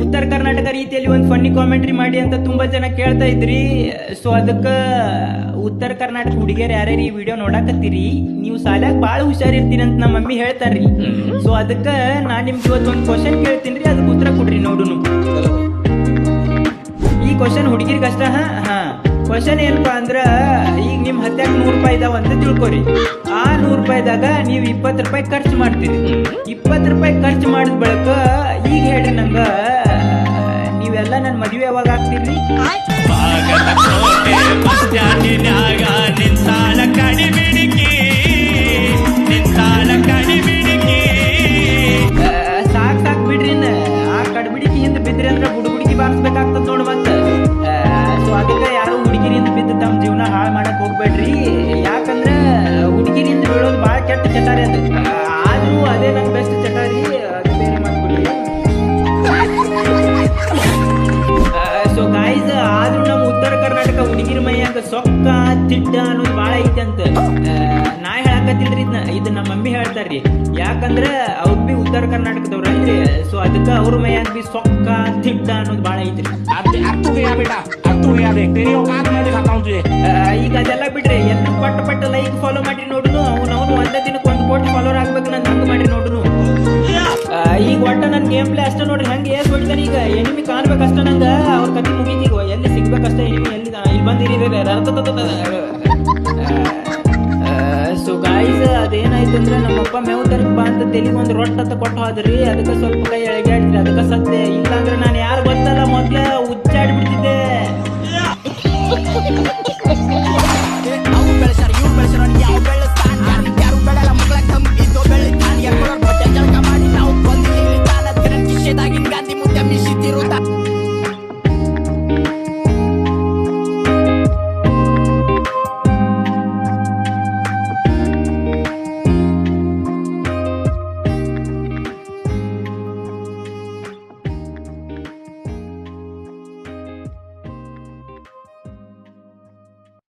ಉತ್ತರ ಕರ್ನಾಟಕ ರೀತಿಯಲ್ಲಿ ಒಂದು ಫನ್ನಿ ಕಾಮೆಂಟ್ರಿ ಮಾಡಿ ಅಂತ ತುಂಬಾ ಜನ ಕೇಳ್ತಾ ಇದ್ರಿ. ಸೊ ಅದಕ್ಕ ಉತ್ತರ ಕರ್ನಾಟಕ ಹುಡುಗಿಯರು ಯಾರ್ಯಾರು ಈ ವಿಡಿಯೋ ನೋಡಾಕತ್ತೀರಿ, ನೀವು ಸಾಲ್ಯಾಗ ಬಾಳ ಹುಷಾರಿರ್ತೀರಿ ಅಂತ ನಮ್ಮ ಮಮ್ಮಿ ಹೇಳ್ತಾರ್ರಿ. ಸೊ ಅದಕ್ಕ ನಾನ್ ನಿಮ್ಗೆ ಇವತ್ತು ಒಂದು ಕ್ವಶನ್ ಕೇಳ್ತೀನಿ, ಅದಕ್ಕೆ ಉತ್ತರ ಕೊಡ್ರಿ ನೋಡುನು. ಈ ಕ್ವಶನ್ ಹುಡುಗಿರ್ಗಷ್ಟ. ಹಾ ಕ್ವಶನ್ ಏನಪ್ಪಾ ಅಂದ್ರ, ಈಗ ನಿಮ್ ಹತ್ಯಾಗ 100 ರೂಪಾಯಿ ಇದಾವ ಅಂತ ತಿಳ್ಕೊರಿ. ಆ 100 ರೂಪಾಯಿದಾಗ ನೀವು 20 ರೂಪಾಯಿ ಖರ್ಚು ಮಾಡ್ತೀರಿ. 20 ರೂಪಾಯಿ ಖರ್ಚು ಮಾಡಿದ ಬಳಕ ಈಗ ಹೇಳ್ರಿ ನಂಗ, ನೀವೆಲ್ಲ ನನ್ನ ಮದುವೆ ಯಾವಾಗ ಆಗ್ತೀರಿ? ಸಾಕ್ ಸಾಕ್ ಬಿಡ್ರಿ. ಆ ಕಡ್ಬಿಡಿಕಿ ಹಿಂದೆ ಬಿದ್ರಿ ಅಂದ್ರೆ ಬುಡುಗುಡಿಕಿ ಬಾರಿಸ್ಬೇಕಾಗ್ತದ ನೋಡು ಮತ್ತೆ. ಸೊ ಅದಕ್ಕೆ ಯಾರು ಹುಡುಗಿರಿಂದ ಬಿದ್ದು ತಮ್ಮ ಜೀವನ ಹಾಳು ಮಾಡಕ್ ಹೋಗ್ಬೇಡ್ರಿ. ಯಾಕಂದ್ರೆ ಹುಡುಗಿರಿಂದ ಬೀಳೋದು ಭಾಳ ಕೆಟ್ಟ ಚಟಾರಿ ಅದು. ಆದ್ರೂ ಅದೇ ನಂಗೆ ಬೆಸ್ಟ್ ಚಟಾರಿ, ಅದು ಬೇರೆ ಮಾಡ್ಬಿಡ್ರಿ. ಸೊ ಗಾಯ್ಸ್, ಆದ್ರೂ ನಮ್ಮ ಉತ್ತರ ಕರ್ನಾಟಕ ಹುಡುಗಿರ ಮೈಯಾಗ ಸೊಕ್ಕ ತಿಡ್ಡ ಅನ್ನೋದು ಭಾಳ ಐತೆ ಅಂತ ನಾ ಹೇಳಕತ್ತಿಲ್ರಿ. ಇದು ನಮ್ಮ ಮಮ್ಮಿ ಹೇಳ್ತಾರ್ರಿ. ಯಾಕಂದ್ರೆ ಅವ್ರು ಬಿ ಉತ್ತರ ಕರ್ನಾಟಕದವ್ರಲ್ರಿ. ಸೊ ಅದಕ್ಕೆ ಅವ್ರ ಮೈಯಾಗ ಬಿ ಸೊಕ್ಕ ತಿಡ್ಡ ಅನ್ನೋದು ಭಾಳ ಐತ್ರಿ. ಈಗ ಅದೆಲ್ಲ ಬಿಡ್ರಿ, ಎಲ್ಲ ಪಟ್ಟ ಲೈಕ್ ಫಾಲೋ ಮಾಡ್ರಿ ನೋಡುನು. ಅವ್ನು ಒಂದೇ ದಿನಕ್ಕೆ 1 ಕೋಟಿ ಫಾಲೋವರ್ ಆಗ್ಬೇಕು ನಂಗೆ ಹಂಗೆ ಮಾಡ್ರಿ ನೋಡುನು. ಈಗ ಒಟ್ಟ ನನ್ನ ಗೇಮ್ ಪ್ಲೇ ಅಷ್ಟ ನೋಡ್ರಿ, ಹೆಂಗೆ ಏಸ್ ಹೊಡಿತಾನೆ. ಈಗ ಎನಿಮಿ ಕಾಣ್ಬೇಕಷ್ಟ ನಂಗೆ, ಅವ್ರ ಕತಿ ಮುಗೀತೀಗ. ಎಲ್ಲಿ ಸಿಗ್ಬೇಕಷ್ಟ ಎನಿಮಿ, ಎಲ್ಲಿ ಇಲ್ಲಿ ಬಂದಿರಿ. ಸೊ ಗಾಯ್ಸ್, ಅದೇನಾಯ್ತಂದ್ರೆ ನಮ್ಮಪ್ಪ ಮೇವು ತರಕ್ ಬಾ ಅಂತ ತೆಲಿಗೆ ಒಂದು ರೊಟ್ಟ ಅಂತ ಕೊಟ್ಟು ಹೋದ್ರಿ. ಅದಕ್ಕೆ ಸ್ವಲ್ಪ ಕೈ ಎಳಗಾಡಿದ್ರಿ, ಅದಕ್ಕೆ ಸದ್ದೆ. ಇಲ್ಲಾಂದ್ರೆ ನಾನು ಯಾರು ಗೊತ್ತಲ್ಲ, ಮೊದ್ಲೇ ಉಚ್ಚಾಡ್ಬಿಡ್ತಿದ್ದೆ. ಅವು ಬೆಳೆಸಾರ ಇವು ಬೆಳೆಸಾರ ಯಾವ ಬೆಳೆಸ್ತಾನ, ಯಾರು ಬೆಳೆಲ್ಲ ಮಗಳ ಕಮ್ಮಿ ಇದ್ದೋ ಬೆಳಿತಾನ. ಎರಡು ಹೊಟ್ಟೆ ಜಳಕ ಮಾಡಿ ನಾವು ಬಂದಿದ್ದೀವಿ. ಕಾಲ ಕಿಶೆದಾಗಿನ ಗಾಂಧಿ ಮುದ್ದೆ ಮಿಶಿತಿರುತ್ತ.